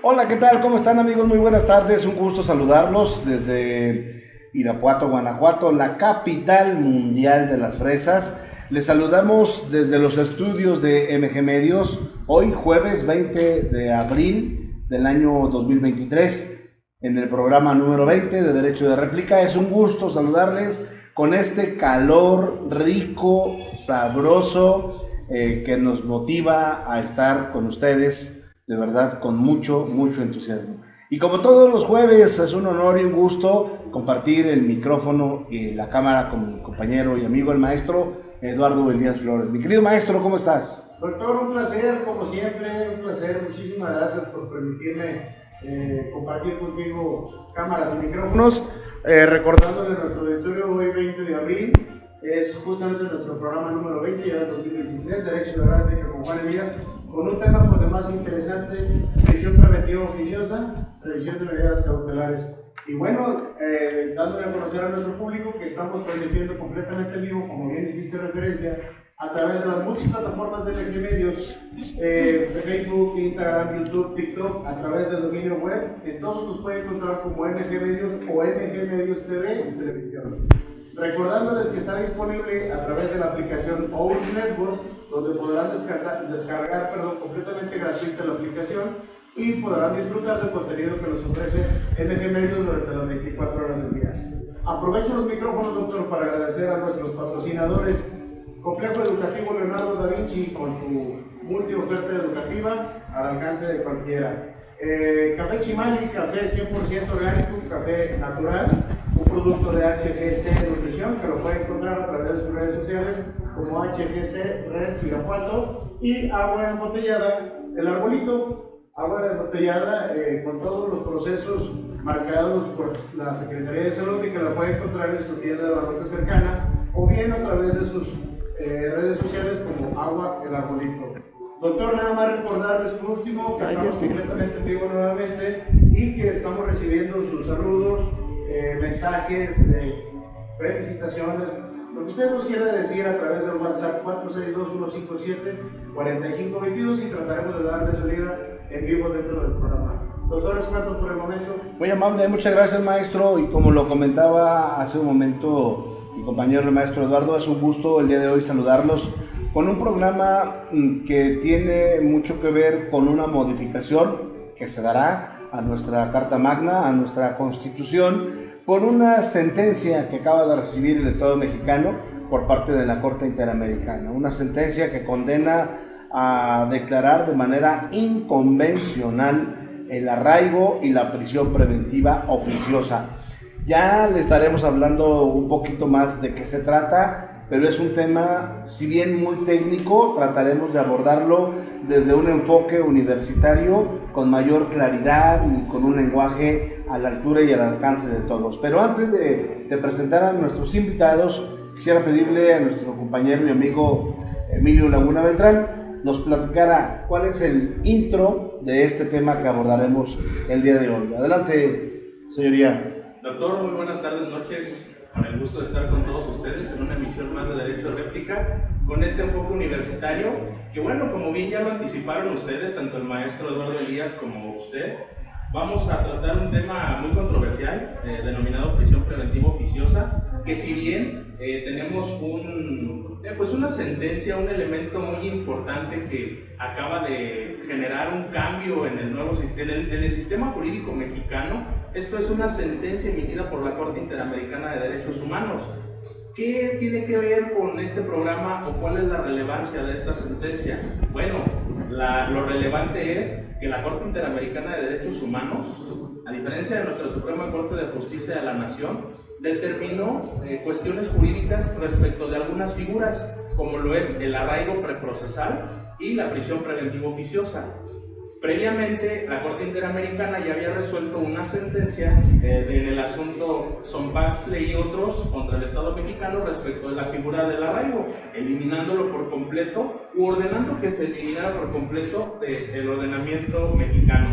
Hola, ¿qué tal? ¿Cómo están, amigos? Muy buenas tardes, un gusto saludarlos desde Irapuato, Guanajuato, la capital mundial de las fresas. Les saludamos desde los estudios de MG Medios, hoy jueves 20 de abril del año 2023, en el programa número 20 de Derecho de Réplica. Es un gusto saludarles con este calor rico, sabroso, que nos motiva a estar con ustedes, de verdad, con mucho entusiasmo. Y como todos los jueves, es un honor y un gusto compartir el micrófono y la cámara con mi compañero y amigo, el maestro Eduardo Elías Flores. Mi querido maestro, ¿cómo estás? Doctor, un placer, como siempre, un placer. Muchísimas gracias por permitirme compartir contigo cámaras y micrófonos. Recordándole a nuestro auditorio, hoy 20 de abril, es justamente nuestro programa número 20 ya del 2023, Derecho de Réplica con Juan Elías, con un tema por demás interesante: prisión preventiva oficiosa, revisión de medidas cautelares. Y bueno, dándole a conocer a nuestro público que estamos transmitiendo completamente en vivo, como bien hiciste referencia, a través de las multiplataformas de MG Medios, de Facebook, Instagram, YouTube, TikTok, a través del dominio web. En todos nos pueden encontrar como MG Medios o MG Medios TV en televisión. Recordándoles que está disponible a través de la aplicación Orange Network, donde podrán descargar completamente gratuita la aplicación y podrán disfrutar del contenido que nos ofrece MG Medios durante las 24 horas del día. Aprovecho los micrófonos, doctor, para agradecer a nuestros patrocinadores: Complejo Educativo Leonardo da Vinci, con su multioferta educativa al alcance de cualquiera. Café Chimali, café 100% orgánico, café natural, un producto de HGC Nutrición, que lo pueden encontrar a través de sus redes sociales como HGC Red Irapuato. Y agua embotellada, El Arbolito, agua embotellada con todos los procesos marcados por la Secretaría de Salud, y que la pueden encontrar en su tienda de abarrote cercana o bien a través de sus redes sociales como Agua El Arbolito. Doctor, nada más recordarles por último que estamos completamente en vivo nuevamente y que estamos recibiendo sus saludos, mensajes, felicitaciones, lo que usted nos quiera decir a través del WhatsApp 462-157-4522, y trataremos de darle salida en vivo dentro del programa. Doctor, es cuanto por el momento. Muy amable, muchas gracias, maestro. Y como lo comentaba hace un momento mi compañero el maestro Eduardo, es un gusto el día de hoy saludarlos con un programa que tiene mucho que ver con una modificación que se dará a nuestra Carta Magna, a nuestra Constitución, por una sentencia que acaba de recibir el Estado mexicano por parte de la Corte Interamericana. Una sentencia que condena a declarar de manera inconvencional el arraigo y la prisión preventiva oficiosa. Ya le estaremos hablando un poquito más de qué se trata, pero es un tema, si bien muy técnico, trataremos de abordarlo desde un enfoque universitario con mayor claridad y con un lenguaje a la altura y al alcance de todos. Pero antes de presentar a nuestros invitados, quisiera pedirle a nuestro compañero y amigo Emilio Laguna Beltrán nos platicara cuál es el intro de este tema que abordaremos el día de hoy. Adelante, señoría. Doctor, muy buenas tardes, noches. Con el gusto de estar con todos ustedes en una emisión más de Derecho de Réplica, con este enfoque universitario, que bueno, como bien ya lo anticiparon ustedes, tanto el maestro Eduardo Elías como usted, vamos a tratar un tema muy controversial, denominado prisión preventiva oficiosa, que si bien tenemos una sentencia, un elemento muy importante que acaba de generar un cambio en el nuevo sistema, en el sistema jurídico mexicano. Esto es una sentencia emitida por la Corte Interamericana de Derechos Humanos. ¿Qué tiene que ver con este programa o cuál es la relevancia de esta sentencia? Bueno, lo relevante es que la Corte Interamericana de Derechos Humanos, a diferencia de nuestra Suprema Corte de Justicia de la Nación, determinó cuestiones jurídicas respecto de algunas figuras, como lo es el arraigo preprocesal y la prisión preventiva oficiosa. Previamente, la Corte Interamericana ya había resuelto una sentencia en el asunto Zompaxtle y otros contra el Estado mexicano respecto de la figura del arraigo, eliminándolo por completo u ordenando que se eliminara por completo del ordenamiento mexicano.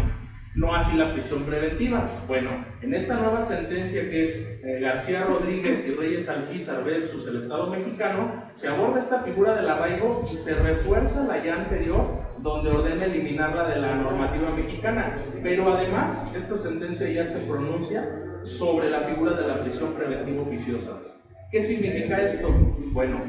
No así la prisión preventiva. Bueno, en esta nueva sentencia que es García Rodríguez y Reyes Alpizar versus el Estado mexicano, se aborda esta figura del arraigo y se refuerza la ya anterior, donde ordena eliminarla de la normativa mexicana. Pero además, esta sentencia ya se pronuncia sobre la figura de la prisión preventiva oficiosa. ¿Qué significa esto? Bueno,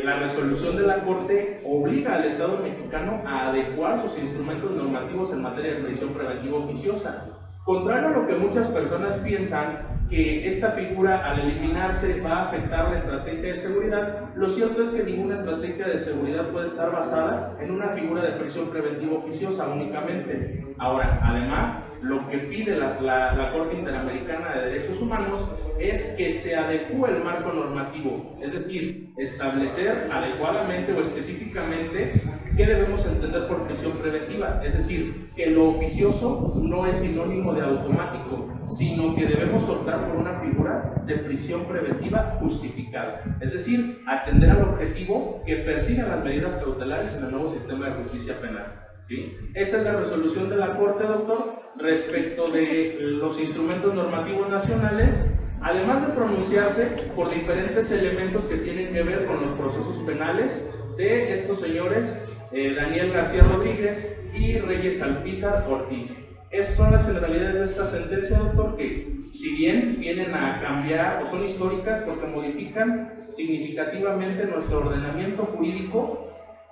la resolución de la Corte obliga al Estado mexicano a adecuar sus instrumentos normativos en materia de prisión preventiva oficiosa. Contrario a lo que muchas personas piensan, que esta figura al eliminarse va a afectar la estrategia de seguridad, lo cierto es que ninguna estrategia de seguridad puede estar basada en una figura de prisión preventiva oficiosa únicamente. Ahora, además, lo que pide la Corte Interamericana de Derechos Humanos es que se adecúe el marco normativo, es decir, establecer adecuadamente o específicamente qué debemos entender por prisión preventiva, es decir, que lo oficioso no es sinónimo de automático, sino que debemos optar por una figura de prisión preventiva justificada, es decir, atender al objetivo que persigan las medidas cautelares en el nuevo sistema de justicia penal. ¿Sí? Esa es la resolución de la Corte, doctor, respecto de los instrumentos normativos nacionales, además de pronunciarse por diferentes elementos que tienen que ver con los procesos penales de estos señores Daniel García Rodríguez y Reyes Alpizar Ortiz. Esas son las generalidades de esta sentencia, doctor, que si bien vienen a cambiar o son históricas porque modifican significativamente nuestro ordenamiento jurídico,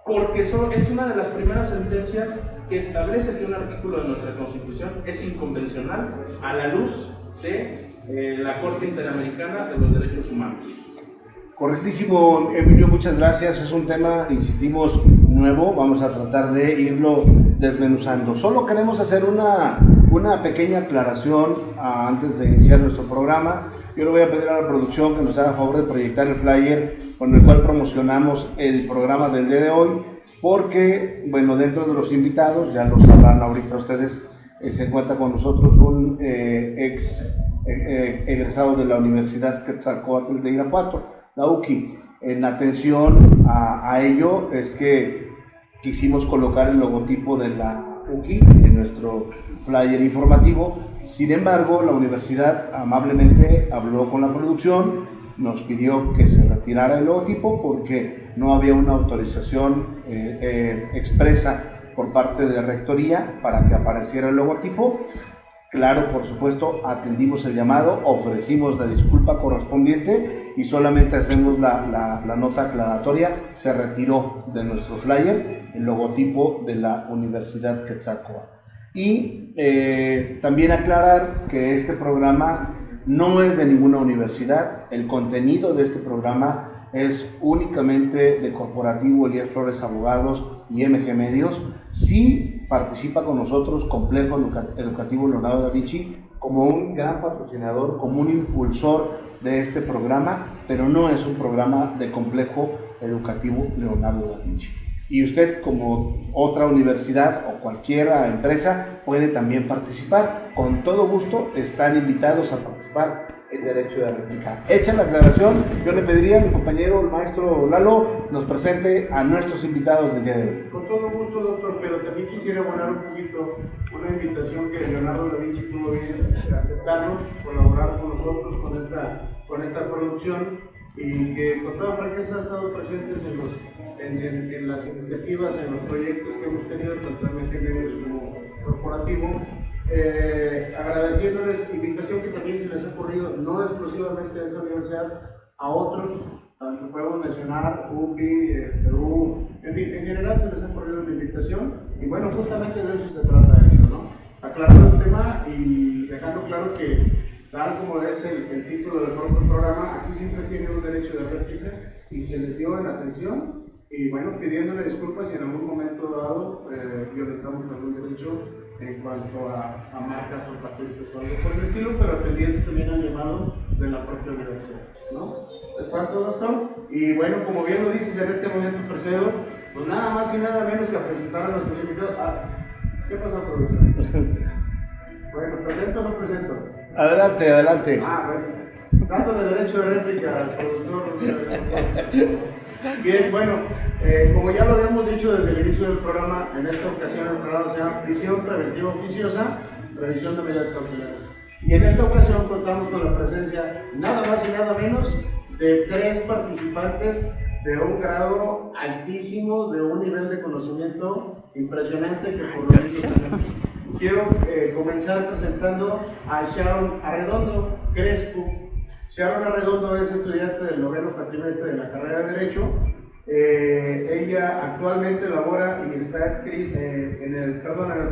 porque es una de las primeras sentencias que establece que un artículo de nuestra Constitución es inconvencional a la luz de la Corte Interamericana de los Derechos Humanos. Correctísimo, Emilio, muchas gracias. Es un tema, insistimos, nuevo. Vamos a tratar de irlo desmenuzando. Solo queremos hacer una pequeña aclaración antes de iniciar nuestro programa. Yo le voy a pedir a la producción que nos haga favor de proyectar el flyer con el cual promocionamos el programa del día de hoy, porque, bueno, dentro de los invitados, ya lo sabrán ahorita ustedes, se encuentra con nosotros un egresado de la Universidad Quetzalcóatl de Irapuato, la UQI. En atención a ello es que quisimos colocar el logotipo de la UQI en nuestro flyer informativo. Sin embargo, la universidad amablemente habló con la producción, nos pidió que se retirara el logotipo porque no había una autorización expresa por parte de Rectoría para que apareciera el logotipo. Claro, por supuesto, atendimos el llamado, ofrecimos la disculpa correspondiente y solamente hacemos la nota aclaratoria. Se retiró de nuestro flyer el logotipo de la Universidad Quetzalcóatl. Y también aclarar que este programa no es de ninguna universidad. El contenido de este programa es únicamente de Corporativo Elías Flores Abogados y MG Medios. Sí participa con nosotros Complejo Educativo Leonardo da Vinci como un gran patrocinador, como un impulsor de este programa, pero no es un programa de Complejo Educativo Leonardo da Vinci. Y usted, como otra universidad o cualquier empresa, puede también participar. Con todo gusto están invitados a participar en derecho de réplica. Hecha la aclaración, yo le pediría a mi compañero, el maestro Lalo, nos presente a nuestros invitados del día de hoy. Con todo gusto, doctor, pero también quisiera abonar un poquito una invitación que Leonardo da Vinci tuvo bien aceptarnos, colaborar con nosotros con esta producción, y que con toda franqueza ha estado presentes en las iniciativas, en los proyectos que hemos tenido, tanto en MG Medios como corporativo. Agradeciéndoles invitación que también se les ha ocurrido, no exclusivamente de esa universidad, a otros, tanto podemos mencionar UPI, CEU, en fin, en general se les ha ocurrido una invitación, y bueno, justamente de eso se trata esto, ¿no? Aclarando el tema y dejando claro que, tal como es el título del propio programa, aquí siempre tiene un derecho de réplica y se les dio en atención, y bueno, pidiéndole disculpas si en algún momento dado violentamos algún derecho en cuanto a marcas o patentes o algo por el estilo, pero atendiendo también al llamado de la propia universidad, ¿no? ¿Es tanto, doctor? Y bueno, como bien lo dices, en este momento procedo, pues nada más y nada menos que a presentar a nuestros invitados. ¿Qué pasa, producción? Bueno, ¿presento o no presento? Adelante, adelante. Bueno, dándole derecho de réplica al productor. Bien, bueno, como ya lo habíamos dicho desde el inicio del programa, en esta ocasión el programa se llama Prisión Preventiva Oficiosa, revisión de medidas cautelares. Y en esta ocasión contamos con la presencia nada más y nada menos de 3 participantes de un grado altísimo, de un nivel de conocimiento impresionante que por lo visto tenemos. Quiero comenzar presentando a Sharon Arredondo Crespo. Sharon Arredondo es estudiante del 9º cuatrimestre de la carrera de Derecho. Ella actualmente labora y está adscrita en el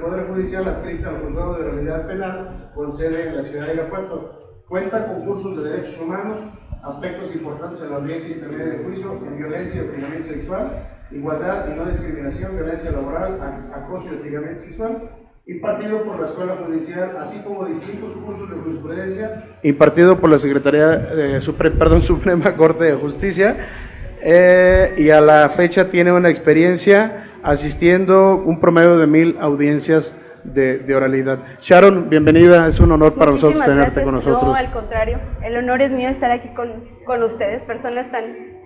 Poder Judicial, adscrita al Juzgado de Oralidad Penal con sede en la ciudad de Irapuato. Cuenta con cursos de derechos humanos, aspectos importantes en la audiencia intermedia de juicio, en violencia y hostigamiento sexual, igualdad y no discriminación, violencia laboral, acoso y hostigamiento sexual, impartido por la Escuela Judicial, así como distintos cursos de jurisprudencia, impartido por la Secretaría Suprema Corte de Justicia, y a la fecha tiene una experiencia asistiendo un promedio de 1000 audiencias de oralidad. Sharon, bienvenida, es un honor para nosotros tenerte con nosotros. No, al contrario, el honor es mío estar aquí con ustedes, personas tan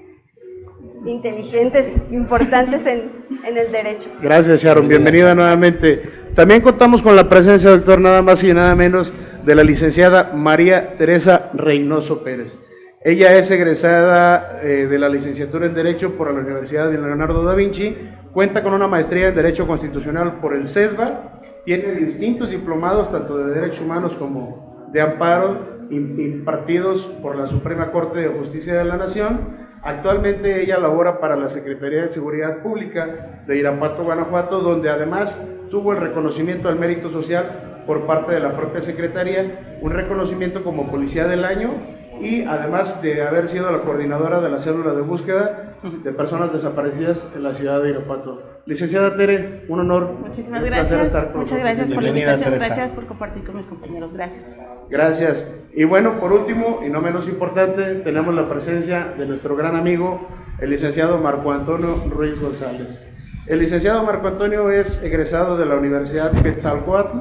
inteligentes, importantes en el derecho. Gracias, Sharon, bienvenida nuevamente. También contamos con la presencia, doctor, nada más y nada menos, de la licenciada María Teresa Reynoso Pérez. Ella es egresada de la licenciatura en Derecho por la Universidad de Leonardo da Vinci, cuenta con una maestría en Derecho Constitucional por el CESBA, tiene distintos diplomados tanto de Derechos Humanos como de Amparo, impartidos por la Suprema Corte de Justicia de la Nación. Actualmente ella labora para la Secretaría de Seguridad Pública de Irapuato, Guanajuato, donde además tuvo el reconocimiento al mérito social por parte de la propia Secretaría, un reconocimiento como Policía del Año, y además de haber sido la coordinadora de la célula de búsqueda de personas desaparecidas en la ciudad de Irapuato. Licenciada Tere, un honor. Muchísimas gracias. Muchas gracias por la invitación. Gracias por compartir con mis compañeros. Gracias. Gracias. Y bueno, por último, y no menos importante, tenemos la presencia de nuestro gran amigo, el licenciado Marco Antonio Ruiz González. El licenciado Marco Antonio es egresado de la Universidad Quetzalcóatl.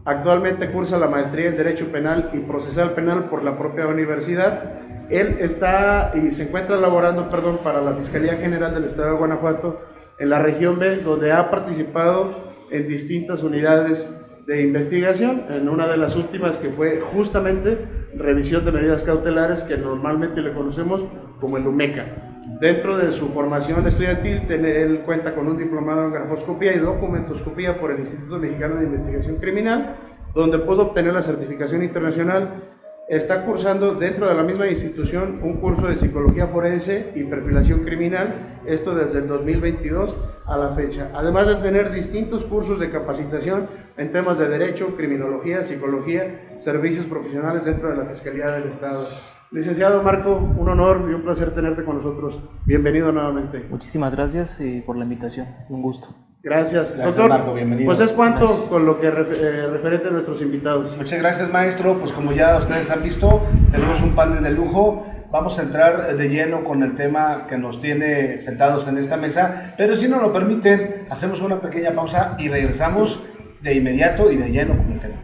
Actualmente cursa la maestría en Derecho Penal y Procesal Penal por la propia universidad. Él está y se encuentra laborando, para la Fiscalía General del Estado de Guanajuato en la región B, donde ha participado en distintas unidades de investigación, en una de las últimas que fue justamente revisión de medidas cautelares, que normalmente le conocemos como el UMECA. Dentro de su formación estudiantil, él cuenta con un diplomado en grafoscopía y documentoscopía por el Instituto Mexicano de Investigación Criminal, donde pudo obtener la certificación internacional. Está cursando dentro de la misma institución un curso de psicología forense y perfilación criminal, esto desde el 2022 a la fecha, además de tener distintos cursos de capacitación en temas de derecho, criminología, psicología, servicios profesionales dentro de la Fiscalía del Estado. Licenciado Marco, un honor y un placer tenerte con nosotros. Bienvenido nuevamente. Muchísimas gracias por la invitación, un gusto. Gracias. Doctor, Marco, bienvenido. Pues es cuanto con lo que referente a nuestros invitados. Muchas gracias, maestro. Pues como ya ustedes han visto, tenemos un panel de lujo. Vamos a entrar de lleno con el tema que nos tiene sentados en esta mesa, pero si nos lo permiten, hacemos una pequeña pausa y regresamos de inmediato y de lleno con el tema.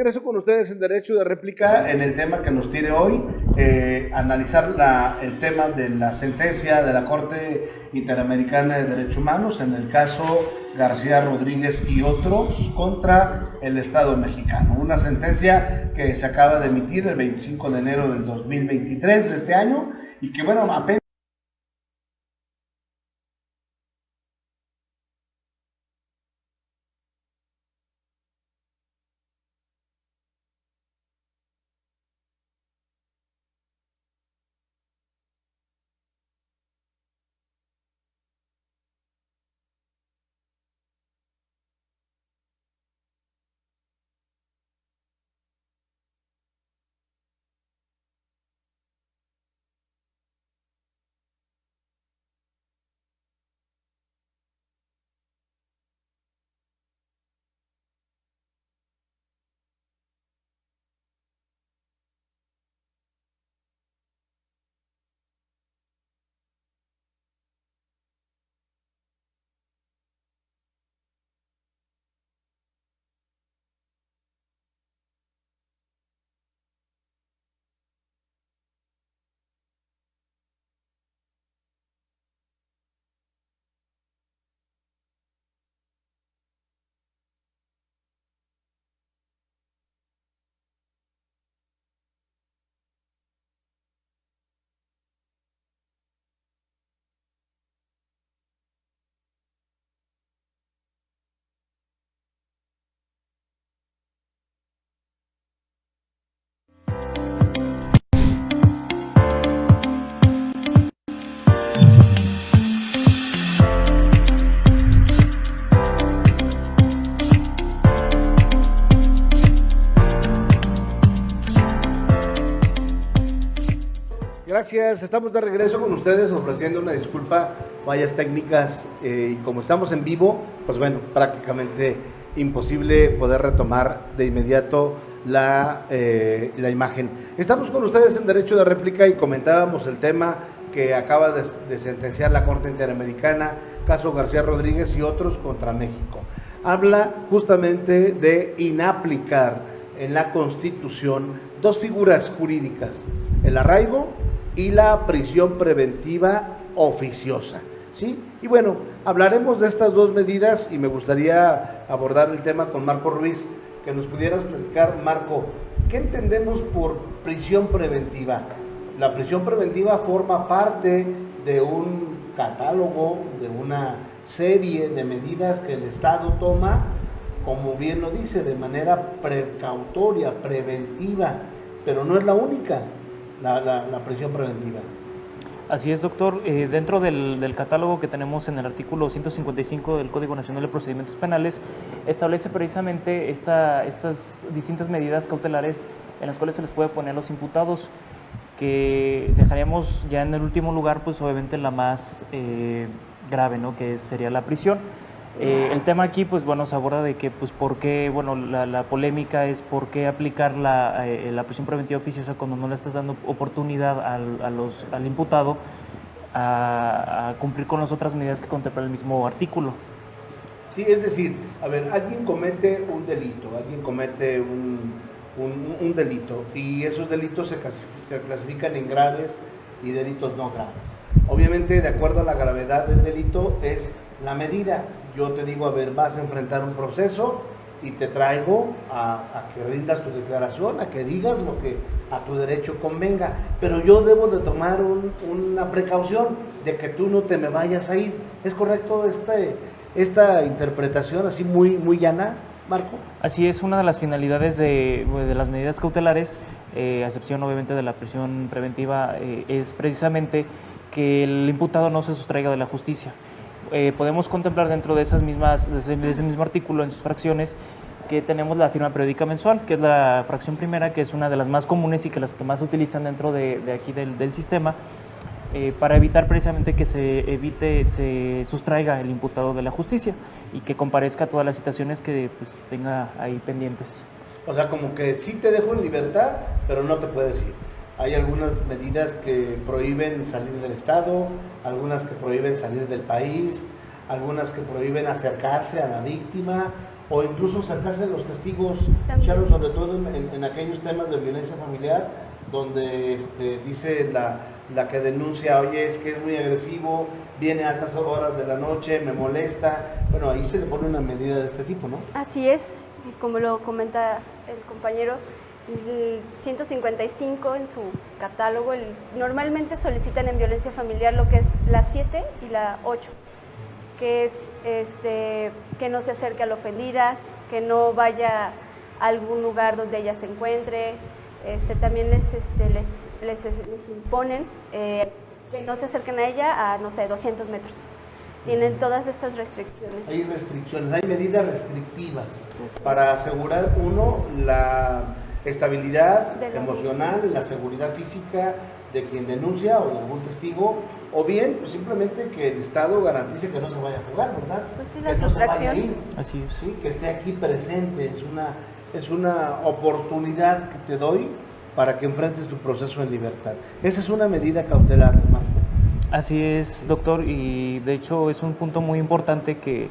regreso con ustedes en Derecho de Réplica en el tema que nos tiene hoy, analizar el tema de la sentencia de la Corte Interamericana de Derechos Humanos en el caso García Rodríguez y otros contra el Estado mexicano. Una sentencia que se acaba de emitir el 25 de enero del 2023 de este año y que, bueno, apenas gracias, estamos de regreso con ustedes ofreciendo una disculpa, fallas técnicas y como estamos en vivo, pues bueno, prácticamente imposible poder retomar de inmediato la imagen. Estamos con ustedes en Derecho de Réplica y comentábamos el tema que acaba de sentenciar la Corte Interamericana, caso García Rodríguez y otros contra México. Habla justamente de inaplicar en la Constitución dos figuras jurídicas, el arraigo y la prisión preventiva oficiosa, ¿sí? Y bueno, hablaremos de estas dos medidas y me gustaría abordar el tema con Marco Ruiz, que nos pudieras platicar. Marco, ¿qué entendemos por prisión preventiva? La prisión preventiva forma parte de un catálogo, de una serie de medidas que el Estado toma, como bien lo dice, de manera precautoria, preventiva, pero no es la única. La prisión preventiva. Así es, doctor. Dentro del catálogo que tenemos en el artículo 155 del Código Nacional de Procedimientos Penales, establece precisamente estas distintas medidas cautelares en las cuales se les puede poner a los imputados, que dejaríamos ya en el último lugar, pues obviamente la más grave, ¿no? Que sería la prisión. El tema aquí, pues bueno, se aborda de que, pues, por qué, bueno, la polémica es por qué aplicar la prisión preventiva oficiosa cuando no le estás dando oportunidad al imputado a cumplir con las otras medidas que contempla el mismo artículo. Sí, es decir, a ver, alguien comete un delito, un delito y esos delitos se clasifican en graves y delitos no graves. Obviamente, de acuerdo a la gravedad del delito, es la medida. Yo te digo, a ver, vas a enfrentar un proceso y te traigo a que rindas tu declaración, a que digas lo que a tu derecho convenga, pero yo debo de tomar una precaución de que tú no te me vayas a ir. ¿Es correcto esta interpretación así muy llana, Marco? Así es, una de las finalidades de las medidas cautelares, a excepción obviamente de la prisión preventiva, es precisamente que el imputado no se sustraiga de la justicia. Podemos contemplar dentro de ese mismo artículo, en sus fracciones, que tenemos la firma periódica mensual, que es la fracción primera, que es una de las más comunes y que las que más se utilizan dentro de aquí del sistema, para evitar precisamente que se sustraiga el imputado de la justicia y que comparezca a todas las citaciones que pues, tenga ahí pendientes. O sea, como que sí te dejo en libertad, pero no te puedes ir. Hay algunas medidas que prohíben salir del Estado, algunas que prohíben salir del país, algunas que prohíben acercarse a la víctima o incluso acercarse a los testigos, También. Sharon, sobre todo en aquellos temas de violencia familiar, donde dice la que denuncia, oye, es que es muy agresivo, viene a altas horas de la noche, me molesta. Bueno, ahí se le pone una medida de este tipo, ¿no? Así es, y como lo comenta el compañero, el 155 en su catálogo, normalmente solicitan en violencia familiar lo que es la 7 y la 8, que es que no se acerque a la ofendida, que no vaya a algún lugar donde ella se encuentre. También les imponen que no se acerquen a ella a, no sé, 200 metros. Tienen todas estas restricciones. Hay restricciones, hay medidas restrictivas para asegurar, uno, la estabilidad emocional, la seguridad física de quien denuncia o de algún testigo, o bien pues, simplemente que el Estado garantice que no se vaya a fugar, ¿verdad? Pues sí, la que no se vaya a sustracción. ir, Así es. ¿sí? Que esté aquí presente, es una oportunidad que te doy para que enfrentes tu proceso en libertad. Esa es una medida cautelar, Marco. Así es, doctor, y de hecho es un punto muy importante que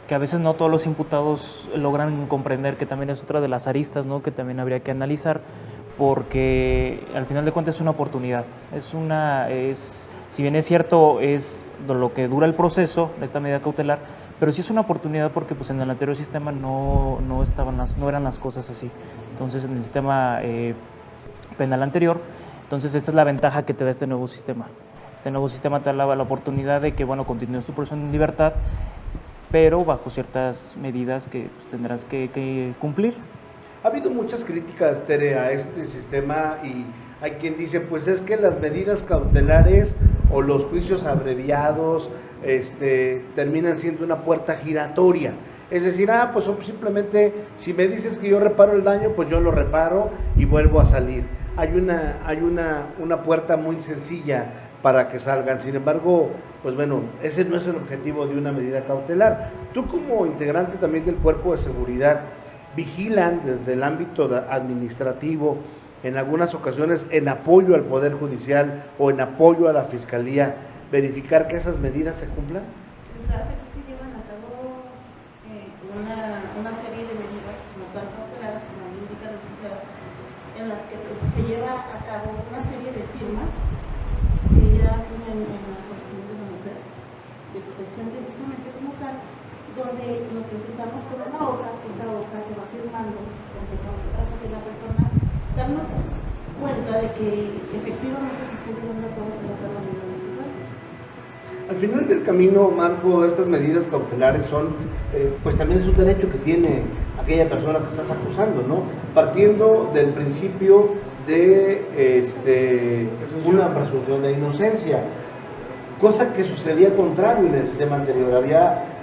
a veces no todos los imputados logran comprender, que también es otra de las aristas, ¿no?, que también habría que analizar, porque al final de cuentas es una oportunidad. Si bien es cierto, es lo que dura el proceso, esta medida cautelar, pero sí es una oportunidad porque pues, en el anterior sistema no eran las cosas así. Entonces, en el sistema penal anterior, entonces esta es la ventaja que te da este nuevo sistema. Este nuevo sistema te da la oportunidad de que, bueno, continúes tu proceso en libertad, pero bajo ciertas medidas que pues, tendrás que cumplir. Ha habido muchas críticas, Tere, a este sistema, y hay quien dice, pues es que las medidas cautelares o los juicios abreviados terminan siendo una puerta giratoria. Es decir, pues simplemente si me dices que yo reparo el daño, pues yo lo reparo y vuelvo a salir. Hay una puerta muy sencilla para que salgan. Sin embargo, pues bueno, ese no es el objetivo de una medida cautelar. Tú como integrante también del Cuerpo de Seguridad, vigilan desde el ámbito administrativo, en algunas ocasiones en apoyo al Poder Judicial o en apoyo a la Fiscalía, verificar que esas medidas se cumplan? Claro que sí se llevan a cabo una serie de medidas, como tan cautelares como indica la licenciada, en las que pues, se lleva a cabo una serie de firmas que ya tienen en las oficinas de la mujer de protección precisamente como tal, donde nos presentamos con una hoja, esa hoja se va firmando con pasa que la persona darnos cuenta de que efectivamente se está llevando a cabo la medida individual. Al final del camino, Marco, estas medidas cautelares son, pues también es un derecho que tiene aquella persona que estás acusando, ¿no? Partiendo del principio de una presunción de inocencia, cosa que sucedía contrario en el sistema anterior.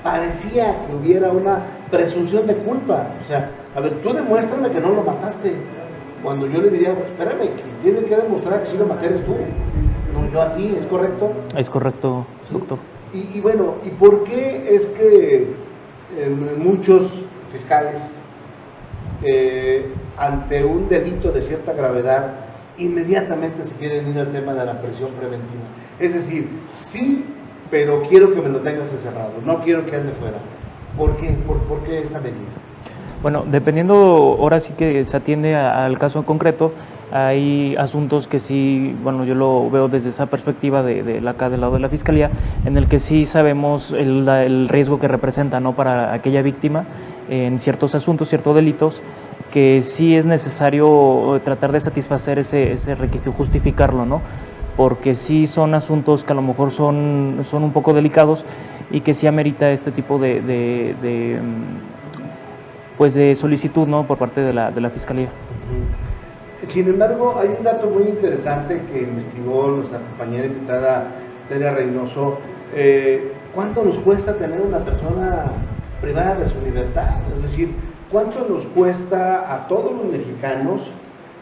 Parecía que hubiera una presunción de culpa. O sea, a ver, tú demuéstrame que no lo mataste. Cuando yo le diría, pues, espérame, quien tiene que demostrar que sí lo maté eres tú, no yo a ti, ¿es correcto? Es correcto, doctor. Y bueno, ¿y por qué es que muchos fiscales, ante un delito de cierta gravedad, inmediatamente se quieren ir al tema de la prisión preventiva? Es decir, sí, pero quiero que me lo tengas encerrado, no quiero que ande fuera. ¿Por qué? ¿Por qué esta medida? Bueno, dependiendo, ahora sí que se atiende al caso en concreto, hay asuntos que sí, bueno, yo lo veo desde esa perspectiva de acá del lado de la Fiscalía, en el que sí sabemos el riesgo que representa, ¿no?, para aquella víctima en ciertos asuntos, ciertos delitos, que sí es necesario tratar de satisfacer ese requisito, justificarlo, ¿no? Porque sí son asuntos que a lo mejor son un poco delicados y que sí amerita este tipo de solicitud, ¿no?, por parte de la Fiscalía. Sin embargo, hay un dato muy interesante que investigó nuestra compañera invitada Tere Reynoso. ¿Cuánto nos cuesta tener una persona privada de su libertad? Es decir, ¿cuánto nos cuesta a todos los mexicanos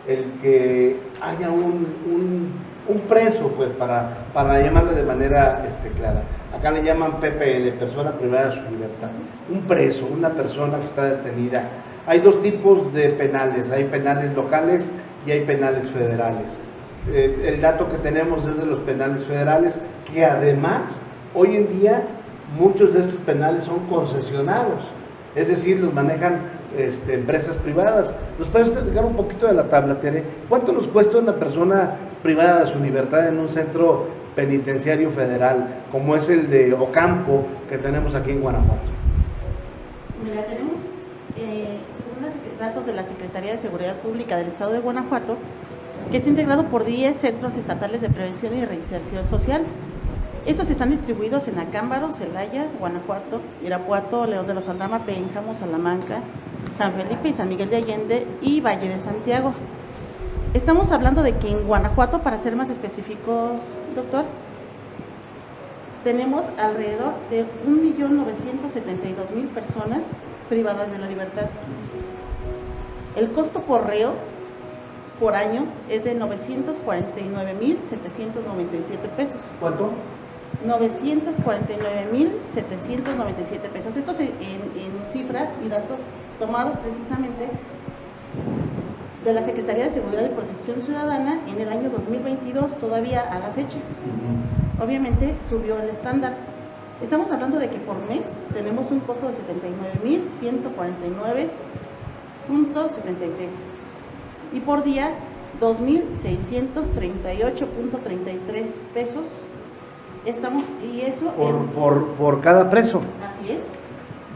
el que haya un preso, pues, para llamarle de manera clara? Acá le llaman PPL, persona privada de su libertad. Un preso, una persona que está detenida. Hay dos tipos de penales, hay penales locales y hay penales federales. El dato que tenemos es de los penales federales, que además, hoy en día, muchos de estos penales son concesionados. es decir, los manejan empresas privadas. ¿Nos puedes platicar un poquito de la tabla, Tere? ¿Cuánto nos cuesta una persona privada de su libertad en un centro penitenciario federal, como es el de Ocampo, que tenemos aquí en Guanajuato? Mira, tenemos, según los datos de la Secretaría de Seguridad Pública del Estado de Guanajuato, que está integrado por 10 centros estatales de prevención y reinserción social. Estos están distribuidos en Acámbaro, Celaya, Guanajuato, Irapuato, León de los Aldama, Pénjamo, Salamanca, San Felipe y San Miguel de Allende y Valle de Santiago. Estamos hablando de que en Guanajuato, para ser más específicos, doctor, tenemos alrededor de 1.972.000 personas privadas de la libertad. El costo por reo por año es de 949.797 pesos. ¿Cuánto? 949.797 pesos. Esto en cifras y datos tomados precisamente de la Secretaría de Seguridad y Protección Ciudadana en el año 2022, todavía a la fecha. Obviamente subió el estándar. Estamos hablando de que por mes tenemos un costo de 79.149.76 y por día 2.638.33 pesos. Estamos, y eso por cada preso. Así es.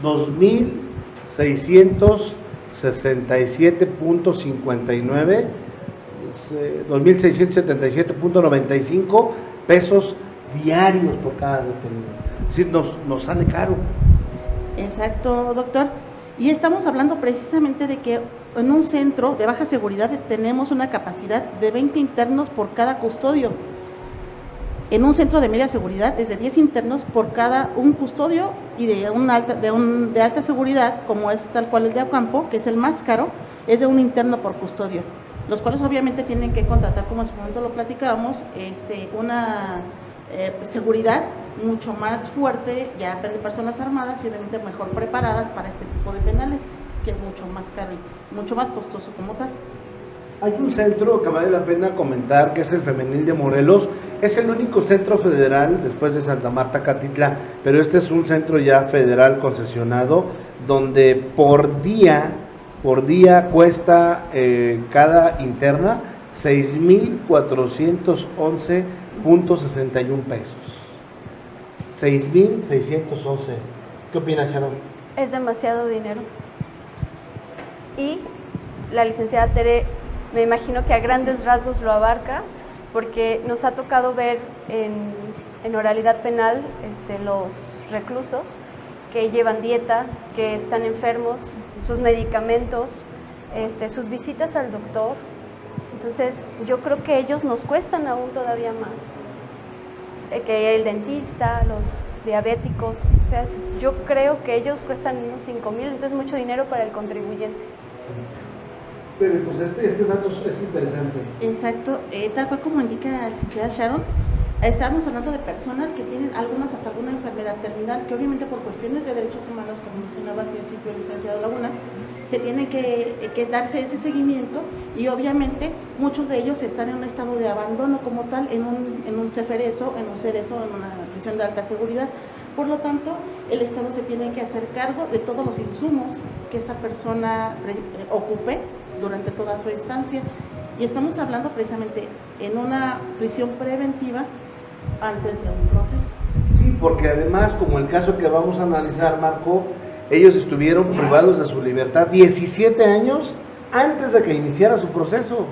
2.667.59, 2.677.95 pesos diarios por cada detenido. Es decir, nos sale caro. Exacto, doctor. Y estamos hablando precisamente de que en un centro de baja seguridad tenemos una capacidad de 20 internos por cada custodio. En un centro de media seguridad es de 10 internos por cada un custodio, y de alta seguridad, como es tal cual el de Ocampo, que es el más caro, es de un interno por custodio, los cuales obviamente tienen que contratar, como en su momento lo platicábamos, una seguridad mucho más fuerte, ya de personas armadas y obviamente mejor preparadas para este tipo de penales, que es mucho más caro y mucho más costoso como tal. Hay un centro que vale la pena comentar, que es el Femenil de Morelos. Es el único centro federal después de Santa Marta Catitla, pero este es un centro ya federal concesionado, donde por día cuesta cada interna 6.411.61 pesos. 6.611. ¿Qué opinas, Sharon? Es demasiado dinero. Y la licenciada Tere, me imagino que a grandes rasgos lo abarca, porque nos ha tocado ver en oralidad penal los reclusos que llevan dieta, que están enfermos, sus medicamentos, sus visitas al doctor. Entonces, yo creo que ellos nos cuestan aún todavía más. Que el dentista, los diabéticos, o sea, yo creo que ellos cuestan unos 5,000, entonces mucho dinero para el contribuyente. Pero pues este dato es interesante. Exacto, tal cual como indica la licenciada Sharon, estamos hablando de personas que tienen algunas hasta alguna enfermedad terminal, que obviamente por cuestiones de derechos humanos, como mencionaba al principio el licenciado Laguna, se tiene que darse ese seguimiento, y obviamente muchos de ellos están en un estado de abandono como tal, en un cerezo, en una prisión de alta seguridad. Por lo tanto, el Estado se tiene que hacer cargo de todos los insumos que esta persona ocupe durante toda su estancia, y estamos hablando precisamente en una prisión preventiva antes de un proceso. Sí, porque además, como el caso que vamos a analizar, Marco, ellos estuvieron privados de su libertad 17 años antes de que iniciara su proceso.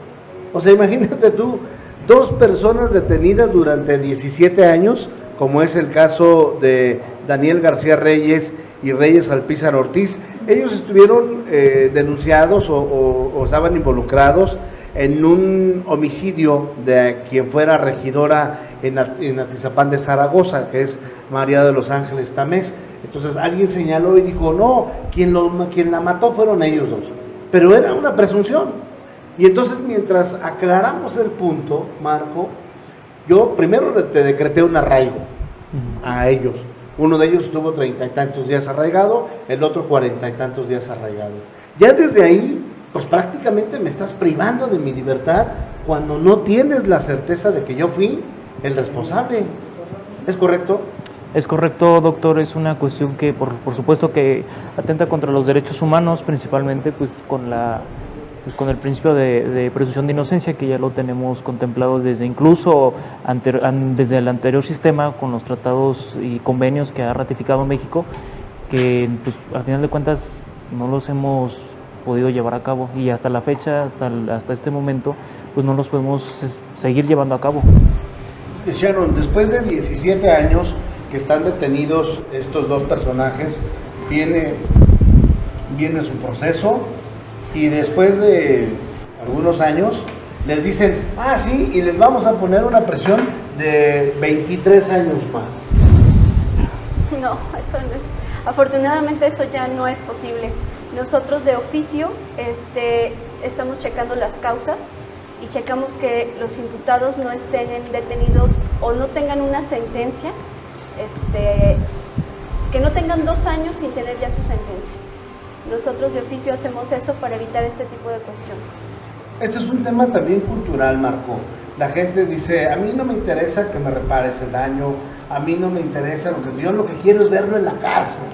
O sea, imagínate tú, 2 personas detenidas durante 17 años, como es el caso de Daniel García Reyes y Reyes Alpizar Ortiz. Ellos estuvieron denunciados o estaban involucrados en un homicidio de quien fuera regidora en Atizapán de Zaragoza, que es María de los Ángeles Tamés. Entonces alguien señaló y dijo, no, quien la mató fueron ellos 2, pero era una presunción. Y entonces, mientras aclaramos el punto, Marco, yo primero te decreté un arraigo a ellos. Uno de ellos estuvo 30 y tantos días arraigado, el otro 40 y tantos días arraigado. Ya desde ahí, pues prácticamente me estás privando de mi libertad cuando no tienes la certeza de que yo fui el responsable. ¿Es correcto? Es correcto, doctor, es una cuestión que por supuesto que atenta contra los derechos humanos, principalmente pues con el principio de presunción de inocencia, que ya lo tenemos contemplado desde incluso desde el anterior sistema, con los tratados y convenios que ha ratificado México, que pues al final de cuentas no los hemos podido llevar a cabo, y hasta la fecha, hasta este momento, pues no los podemos seguir llevando a cabo. Sharon, después de 17 años que están detenidos estos dos personajes, viene su proceso, y después de algunos años les dicen, sí, y les vamos a poner una presión de 23 años más. No, eso no es. Afortunadamente eso ya no es posible. Nosotros de oficio estamos checando las causas y checamos que los imputados no estén detenidos o no tengan una sentencia, que no tengan 2 años sin tener ya su sentencia. Nosotros de oficio hacemos eso para evitar este tipo de cuestiones. Este es un tema también cultural, Marco. La gente dice, a mí no me interesa que me repares el daño, a mí no me interesa yo lo que quiero es verlo en la cárcel,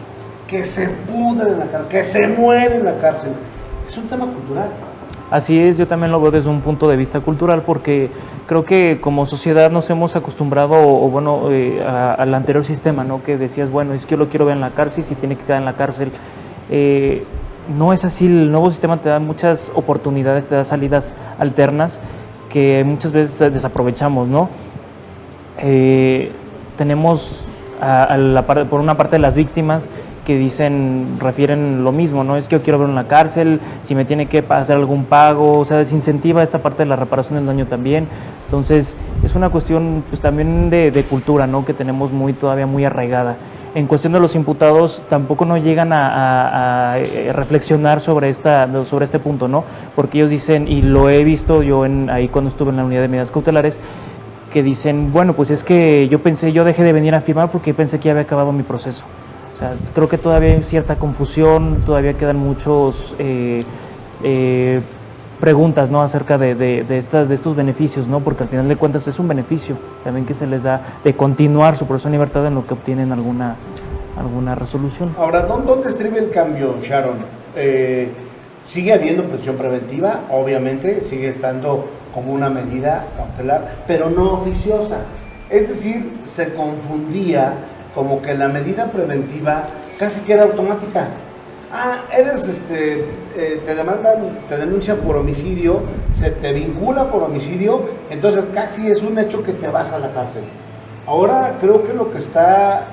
que se pudre en la cárcel, que se muere en la cárcel. Es un tema cultural. Así es, yo también lo veo desde un punto de vista cultural, porque creo que como sociedad nos hemos acostumbrado al anterior sistema, ¿no? Que decías, bueno, es que yo lo quiero ver en la cárcel, si tiene que quedar en la cárcel. No es así, el nuevo sistema te da muchas oportunidades, te da salidas alternas que muchas veces desaprovechamos, ¿no? Tenemos por una parte las víctimas que refieren lo mismo, ¿no? Es que yo quiero ver en la cárcel, si me tiene que hacer algún pago, o sea, desincentiva esta parte de la reparación del daño también. Entonces, es una cuestión pues también de cultura, ¿no? Que tenemos todavía muy arraigada. En cuestión de los imputados, tampoco no llegan a reflexionar sobre este punto, ¿no? Porque ellos dicen, y lo he visto yo ahí cuando estuve en la unidad de medidas cautelares, que dicen, bueno, pues es que yo dejé de venir a firmar porque pensé que ya había acabado mi proceso. O sea, creo que todavía hay cierta confusión, todavía quedan muchos preguntas, ¿no? Acerca de estos beneficios, ¿no? Porque al final de cuentas es un beneficio también que se les da de continuar su proceso en libertad en lo que obtienen alguna resolución. Ahora, ¿dónde estriba el cambio, Sharon? Sigue habiendo prisión preventiva, obviamente, sigue estando como una medida cautelar, pero no oficiosa. Es decir, se confundía como que la medida preventiva casi que era automática. Te demandan, te denuncian por homicidio, se te vincula por homicidio, entonces casi es un hecho que te vas a la cárcel. Ahora creo que lo que está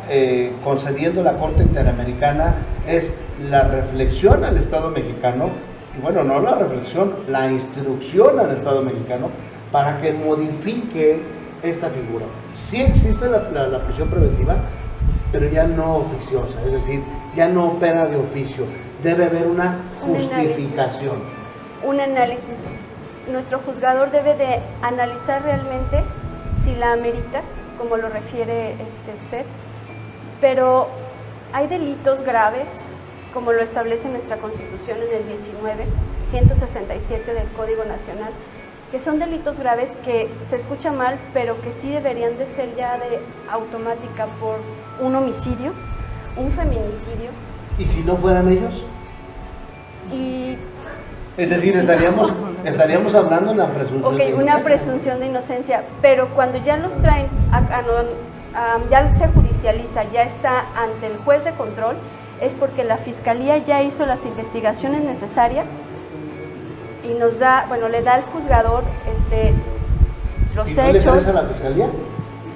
concediendo la Corte Interamericana es la reflexión al Estado mexicano, y bueno, no la reflexión, la instrucción al Estado mexicano para que modifique esta figura. Sí existe la prisión preventiva, pero ya no oficiosa, es decir, ya no opera de oficio, debe haber una justificación. Un análisis. Nuestro juzgador debe de analizar realmente si la amerita, como lo refiere usted, pero hay delitos graves, como lo establece nuestra Constitución en el 167 del Código Nacional, que son delitos graves que se escucha mal, pero que sí deberían de ser ya de automática por un homicidio, un feminicidio. ¿Y si no fueran ellos? Es decir, estaríamos hablando de una presunción de inocencia. Una presunción de inocencia, pero cuando ya los traen, ya se judicializa, ya está ante el juez de control, es porque la Fiscalía ya hizo las investigaciones necesarias y nos da, le da al juzgador los hechos. ¿Y tú le crees a la Fiscalía?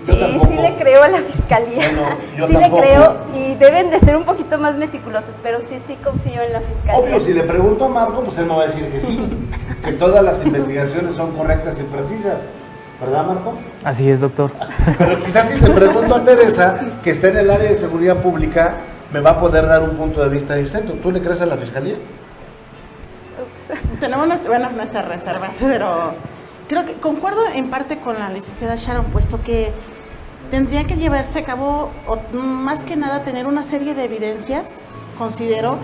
Sí le creo a la Fiscalía. Bueno, yo sí tampoco. Le creo, y deben de ser un poquito más meticulosos, pero sí confío en la Fiscalía. Obvio, si le pregunto a Marco, pues él me va a decir que sí, que todas las investigaciones son correctas y precisas. ¿Verdad, Marco? Así es, doctor. Pero quizás si le pregunto a Teresa, que está en el área de seguridad pública, me va a poder dar un punto de vista distinto. ¿Tú le crees a la Fiscalía? Tenemos nuestras reservas, pero creo que concuerdo en parte con la licenciada Sharon, puesto que tendría que llevarse a cabo, o más que nada, tener una serie de evidencias, considero,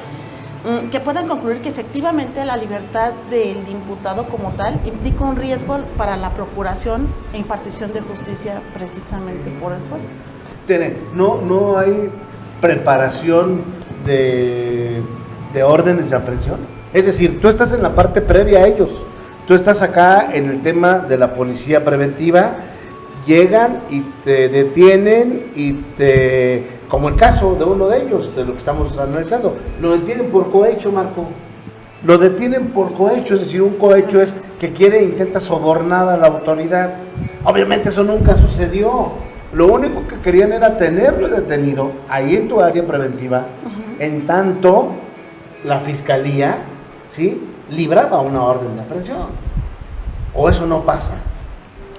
que puedan concluir que efectivamente la libertad del imputado como tal implica un riesgo para la procuración e impartición de justicia precisamente por el juez. no hay preparación de órdenes de aprehensión. Es decir, tú estás en la parte previa a ellos. Tú estás acá en el tema de la policía preventiva, llegan y te detienen como el caso de uno de ellos, de lo que estamos analizando, lo detienen por cohecho, Marco. Lo detienen por cohecho, es decir, un cohecho es que intenta sobornar a la autoridad. Obviamente eso nunca sucedió. Lo único que querían era tenerlo detenido ahí en tu área preventiva, en tanto la fiscalía, ¿sí?, libraba una orden de aprehensión. ¿O eso no pasa?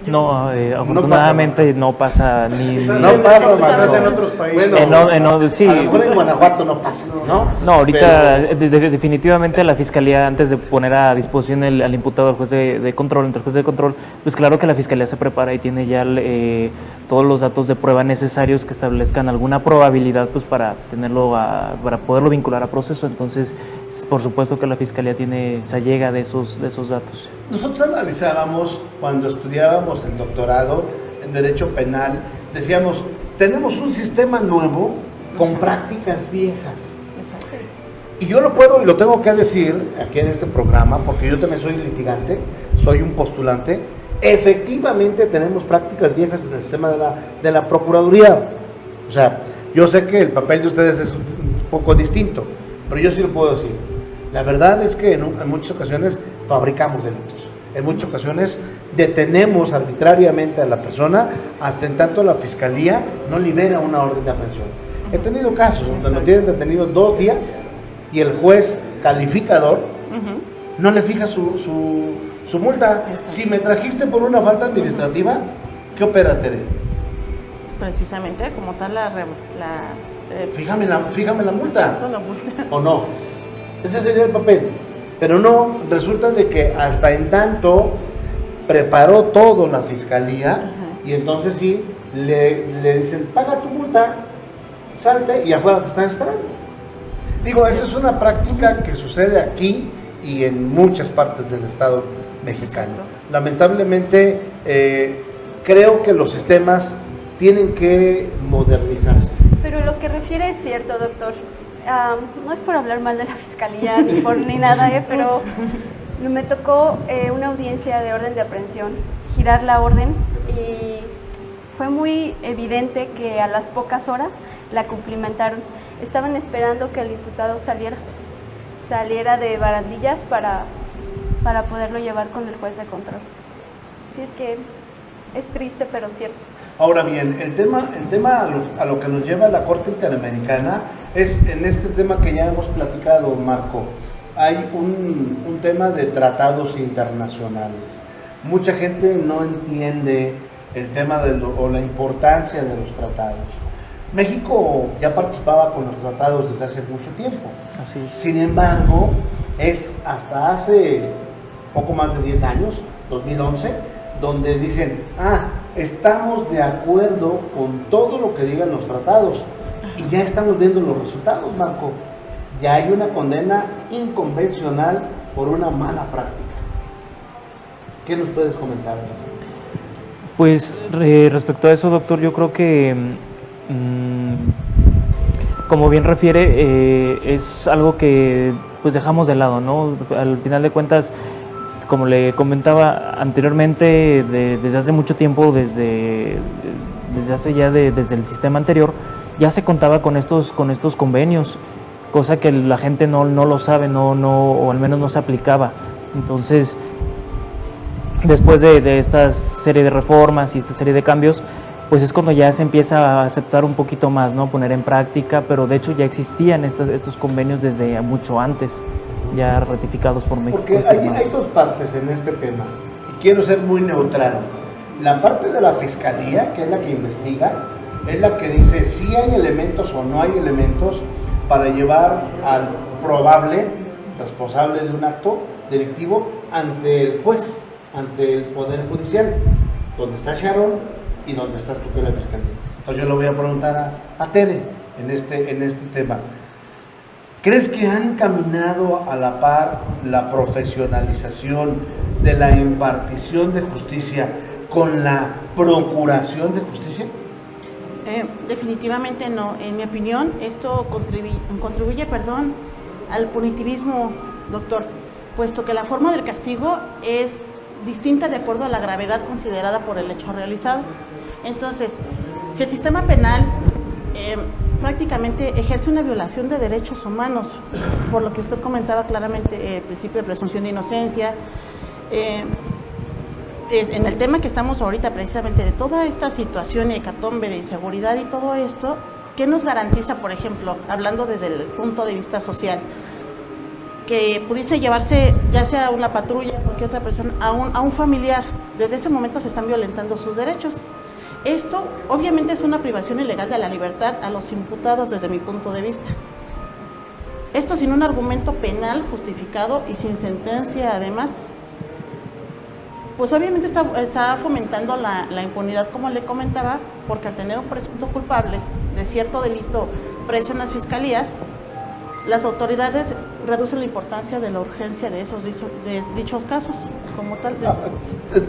No, afortunadamente no pasa ni... No pasa, más en otros países. Bueno, sí. A lo mejor en Guanajuato no pasa, ¿no? No, ahorita definitivamente la Fiscalía, antes de poner a disposición al imputado al juez de control, entre el juez de control, pues claro que la Fiscalía se prepara y tiene ya todos los datos de prueba necesarios que establezcan alguna probabilidad pues para tenerlo para poderlo vincular a proceso. Entonces, por supuesto que la Fiscalía se allega de esos datos. Nosotros analizábamos cuando estudiábamos el doctorado en Derecho Penal, decíamos, tenemos un sistema nuevo con prácticas viejas. Exacto. Y yo lo puedo y lo tengo que decir aquí en este programa, porque yo también soy litigante, soy un postulante. Efectivamente tenemos prácticas viejas en el sistema de la Procuraduría. O sea, yo sé que el papel de ustedes es un poco distinto, pero yo sí lo puedo decir. La verdad es que en muchas ocasiones fabricamos delitos. En muchas ocasiones detenemos arbitrariamente a la persona hasta en tanto la Fiscalía no libera una orden de aprehensión. He tenido casos donde lo tienen detenido 2 días y el juez calificador no le fija su multa. Exacto. Si me trajiste por una falta administrativa, ¿qué opera, Tere? Precisamente como tal Fíjame la multa. exacto, la multa. ¿O no? Ese sería el papel. Pero no, resulta de que hasta en tanto preparó todo la Fiscalía y entonces sí, le dicen, paga tu multa, salte y afuera te están esperando. Digo, esa es una práctica que sucede aquí y en muchas partes del Estado mexicano. Exacto. Lamentablemente, creo que los sistemas tienen que modernizarse. Pero lo que refiere es cierto, doctor. No es por hablar mal de la Fiscalía ni nada, pero me tocó una audiencia de orden de aprehensión, girar la orden, y fue muy evidente que a las pocas horas la cumplimentaron. Estaban esperando que el imputado saliera de barandillas para poderlo llevar con el juez de control. Así es que es triste, pero cierto. Ahora bien, el tema a lo que nos lleva la Corte Interamericana es en este tema que ya hemos platicado, Marco. Hay un tema de tratados internacionales. Mucha gente no entiende el tema o la importancia de los tratados. México ya participaba con los tratados desde hace mucho tiempo. Así es. Sin embargo, es hasta hace poco más de 10 años, 2011, donde dicen, estamos de acuerdo con todo lo que digan los tratados. Y ya estamos viendo los resultados, Marco. Ya hay una condena inconvencional por una mala práctica. ¿Qué nos puedes comentar? Pues respecto a eso, doctor, yo creo que, como bien refiere, es algo que pues dejamos de lado, ¿no? Al final de cuentas, como le comentaba anteriormente, desde hace mucho tiempo, desde el sistema anterior, ya se contaba con estos convenios, cosa que la gente no lo sabe, o al menos no se aplicaba. Entonces, después de esta serie de reformas y esta serie de cambios, pues es cuando ya se empieza a aceptar un poquito más, ¿no? Poner en práctica, pero de hecho ya existían estos convenios desde mucho antes, ya ratificados por México. Porque hay 2 partes en este tema, y quiero ser muy neutral. La parte de la Fiscalía, que es la que investiga, es la que dice si hay elementos o no hay elementos para llevar al probable responsable de un acto delictivo ante el juez, ante el Poder Judicial, donde está Sharon y donde estás tú, que es la Fiscalía. Entonces yo le voy a preguntar a Tere en este tema. ¿Crees que han caminado a la par la profesionalización de la impartición de justicia con la procuración de justicia? Definitivamente no. En mi opinión, esto contribuye al punitivismo, doctor, puesto que la forma del castigo es distinta de acuerdo a la gravedad considerada por el hecho realizado. Entonces, si el sistema penal prácticamente ejerce una violación de derechos humanos, por lo que usted comentaba claramente, el principio de presunción de inocencia, en el tema que estamos ahorita precisamente de toda esta situación hecatombe de inseguridad y todo esto, ¿qué nos garantiza, por ejemplo, hablando desde el punto de vista social, que pudiese llevarse ya sea una patrulla o cualquier otra persona a un familiar? Desde ese momento se están violentando sus derechos. Esto obviamente es una privación ilegal de la libertad a los imputados desde mi punto de vista. Esto sin un argumento penal justificado y sin sentencia además, pues obviamente está fomentando la impunidad, como le comentaba, porque al tener un presunto culpable de cierto delito preso en las fiscalías, las autoridades reducen la importancia de la urgencia de dichos casos, como tal.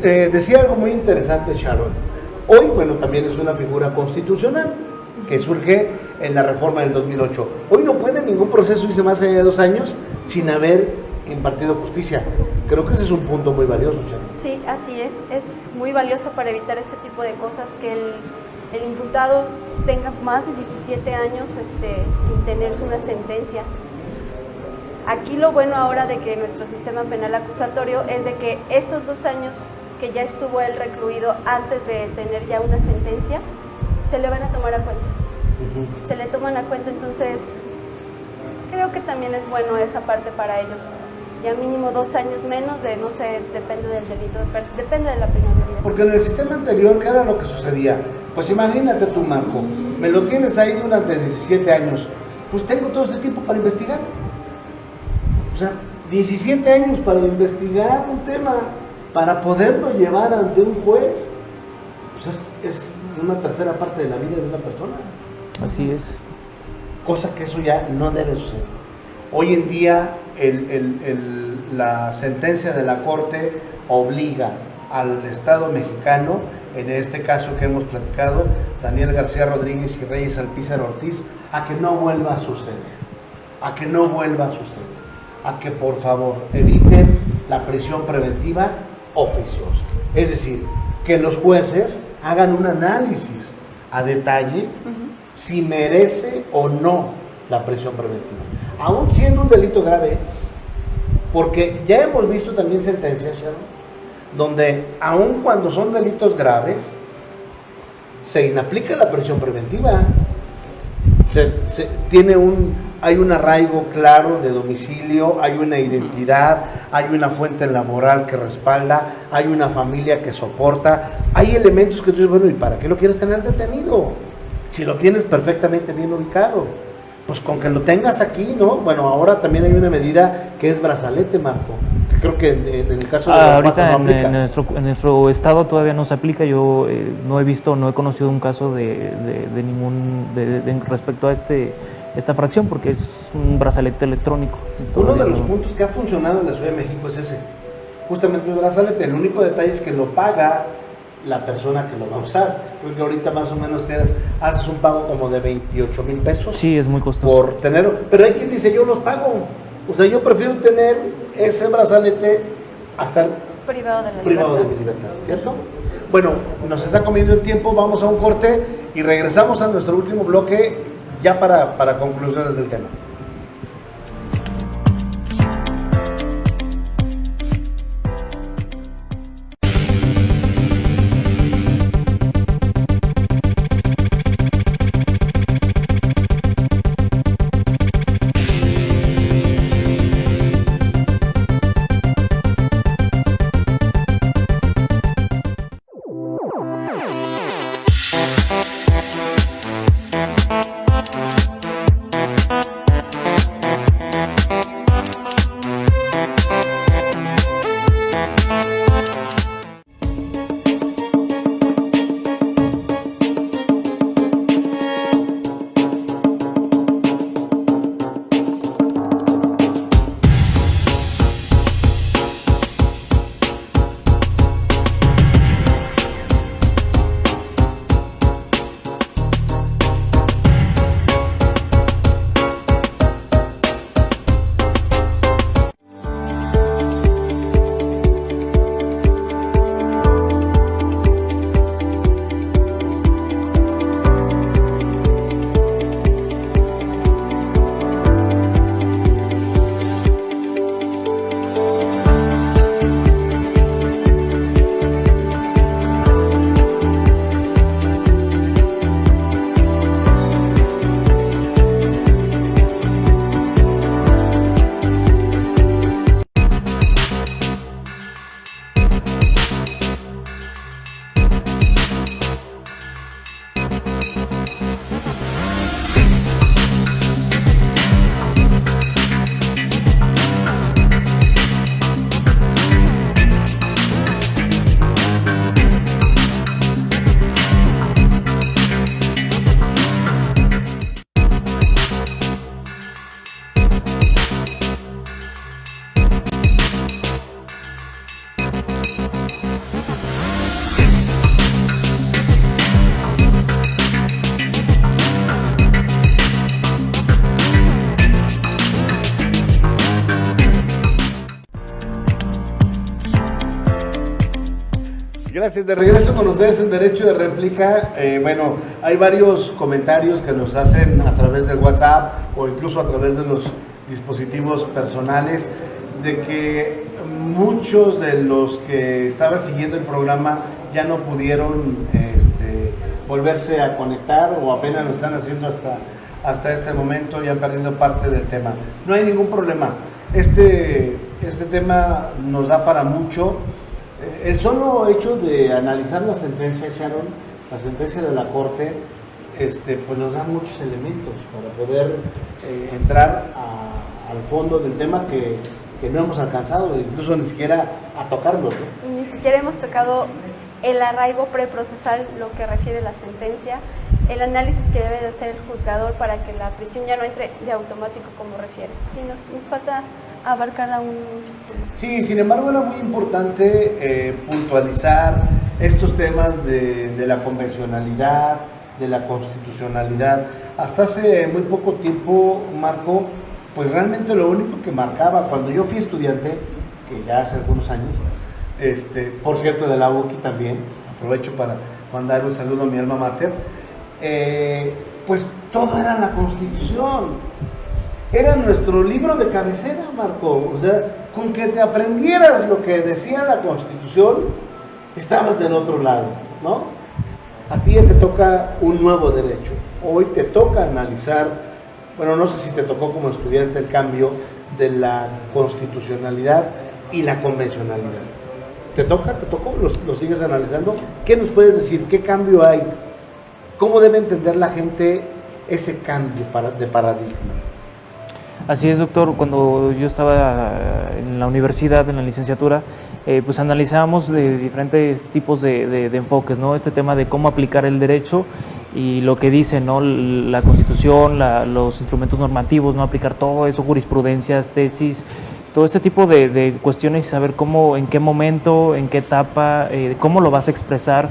Decía algo muy interesante Sharon. Hoy, bueno, también es una figura constitucional que surge en la reforma del 2008. Hoy no puede ningún proceso irse más allá de 2 años sin haber impartido justicia. Creo que ese es un punto muy valioso, Sharon. Sí, así es muy valioso para evitar este tipo de cosas, que el imputado tenga más de 17 años sin tener una sentencia. Aquí lo bueno ahora de que nuestro sistema penal acusatorio es de que estos 2 años que ya estuvo él recluido antes de tener ya una sentencia, se le van a tomar a cuenta. Se le toman a cuenta, entonces creo que también es bueno esa parte para ellos. Ya mínimo 2 años menos de, no sé, depende del delito, depende de la pena de vida. Porque en el sistema anterior, ¿qué era lo que sucedía? Pues imagínate tú, Marco, me lo tienes ahí durante 17 años, pues tengo todo ese tiempo para investigar. O sea, 17 años para investigar un tema, para poderlo llevar ante un juez, pues es una tercera parte de la vida de una persona. Así es. Cosa que eso ya no debe suceder. Hoy en día la sentencia de la Corte obliga al Estado mexicano, en este caso que hemos platicado, Daniel García Rodríguez y Reyes Alpizar Ortiz, a que no vuelva a suceder, a que por favor eviten la prisión preventiva oficiosa. Es decir, que los jueces hagan un análisis a detalle si merece o no la prisión preventiva, aún siendo un delito grave, porque ya hemos visto también sentencias, Sharon, donde aún cuando son delitos graves se inaplica la prisión preventiva. Hay un arraigo claro de domicilio, hay una identidad, hay una fuente laboral que respalda, hay una familia que soporta, hay elementos que tú dices, bueno, ¿y para qué lo quieres tener detenido? Si lo tienes perfectamente bien ubicado, pues con que lo tengas aquí, ¿no? Bueno, ahora también hay una medida que es brazalete, Marco, que creo que en el caso de ahorita no aplica. en nuestro estado todavía no se aplica. Yo no he conocido un caso de respecto a esta fracción, porque es un brazalete electrónico. Uno de los puntos que ha funcionado en la Ciudad de México es ese, justamente el brazalete. El único detalle es que lo paga la persona que lo va a usar. Creo que ahorita más o menos haces un pago como de 28,000 pesos. Sí, es muy costoso. Por tenerlo. Pero hay quien dice, yo los pago. O sea, yo prefiero tener ese brazalete a estar Privado de mi libertad, ¿cierto? Bueno, nos está comiendo el tiempo, vamos a un corte y regresamos a nuestro último bloque ya para conclusiones del tema. Gracias, de regreso con ustedes en Derecho de Réplica. Bueno, hay varios comentarios que nos hacen a través del WhatsApp o incluso a través de los dispositivos personales de que muchos de los que estaban siguiendo el programa ya no pudieron volverse a conectar o apenas lo están haciendo hasta este momento y han perdido parte del tema. No hay ningún problema. Este tema nos da para mucho. El solo hecho de analizar la sentencia, Sharon, la sentencia de la Corte, pues nos da muchos elementos para poder entrar al fondo del tema que no hemos alcanzado, incluso ni siquiera a tocarlo, ¿no? Ni siquiera hemos tocado el arraigo preprocesal, lo que refiere la sentencia, el análisis que debe de hacer el juzgador para que la prisión ya no entre de automático como refiere. Sí, nos falta abarcar aún muchos temas. Sí, sin embargo era muy importante puntualizar estos temas de la convencionalidad, de la constitucionalidad. Hasta hace muy poco tiempo, Marco, pues realmente lo único que marcaba, cuando yo fui estudiante, que ya hace algunos años, por cierto de la UCI también, aprovecho para mandar un saludo a mi alma mater, pues todo era la Constitución. Era nuestro libro de cabecera, Marco. O sea, con que te aprendieras lo que decía la Constitución, estabas del otro lado, ¿no? A ti ya te toca un nuevo derecho. Hoy te toca analizar, bueno, no sé si te tocó como estudiante el cambio de la constitucionalidad y la convencionalidad. ¿Te toca? ¿Te tocó? ¿Lo sigues analizando? ¿Qué nos puedes decir? ¿Qué cambio hay? ¿Cómo debe entender la gente ese cambio de paradigma? Así es, doctor. Cuando yo estaba en la universidad, en la licenciatura, pues analizábamos de diferentes tipos de enfoques, ¿no? Este tema de cómo aplicar el derecho y lo que dice, ¿no? La Constitución, los instrumentos normativos, no aplicar todo eso, jurisprudencias, tesis, todo este tipo de cuestiones y saber cómo, en qué momento, en qué etapa, cómo lo vas a expresar.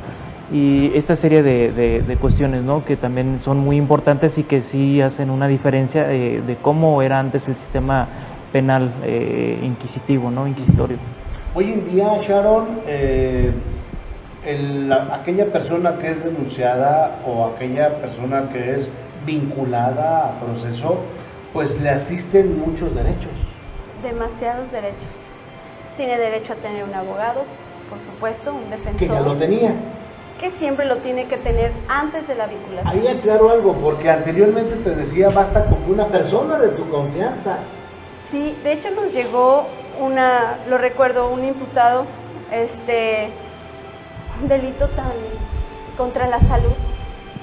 Y esta serie de cuestiones, ¿no? Que también son muy importantes y que sí hacen una diferencia de cómo era antes el sistema penal inquisitivo, ¿no? Inquisitorio. Hoy en día, Sharon, aquella persona que es denunciada o aquella persona que es vinculada a proceso, pues le asisten muchos derechos. Demasiados derechos. Tiene derecho a tener un abogado, por supuesto, un defensor. Que ya lo tenía. Que siempre lo tiene que tener antes de la vinculación. Ahí aclaro algo, porque anteriormente te decía, basta con una persona de tu confianza. Sí, de hecho nos llegó lo recuerdo, un imputado, un delito tan contra la salud.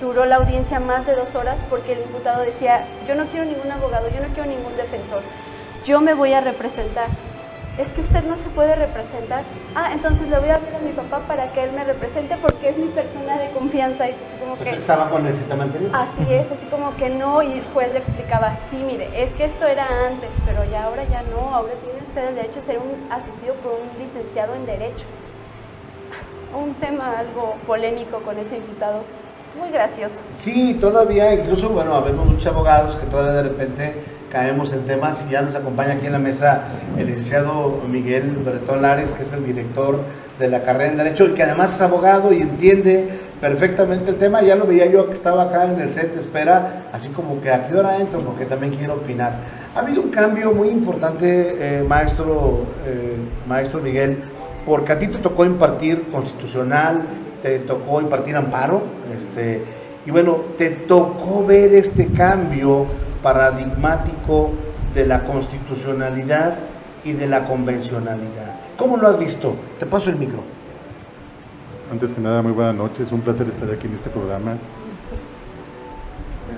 Duró la audiencia más de 2 horas porque el imputado decía, yo no quiero ningún abogado, yo no quiero ningún defensor, yo me voy a representar. Es que usted no se puede representar. Entonces le voy a hablar a mi papá para que él me represente porque es mi persona de confianza. Y entonces como pues que estaba con el sistema anterior. así es, así como que no, y el juez le explicaba, sí, mire, es que esto era antes, pero ya ahora ya no, ahora tiene usted el derecho a ser asistido por un licenciado en Derecho. Un tema algo polémico con ese imputado, muy gracioso. Sí, todavía, incluso, bueno, habemos muchos abogados que todavía de repente caemos en temas y ya nos acompaña aquí en la mesa el licenciado Miguel Bretón Lares, que es el director de la carrera en Derecho y que además es abogado y entiende perfectamente el tema. Ya lo veía yo que estaba acá en el set de espera, así como que a qué hora entro, porque también quiero opinar. Ha habido un cambio muy importante, maestro Miguel, porque a ti te tocó impartir constitucional, te tocó impartir amparo, y bueno, te tocó ver este cambio paradigmático de la constitucionalidad y de la convencionalidad. ¿Cómo lo has visto? Te paso el micro. Antes que nada, muy buenas noches, un placer estar aquí en este programa.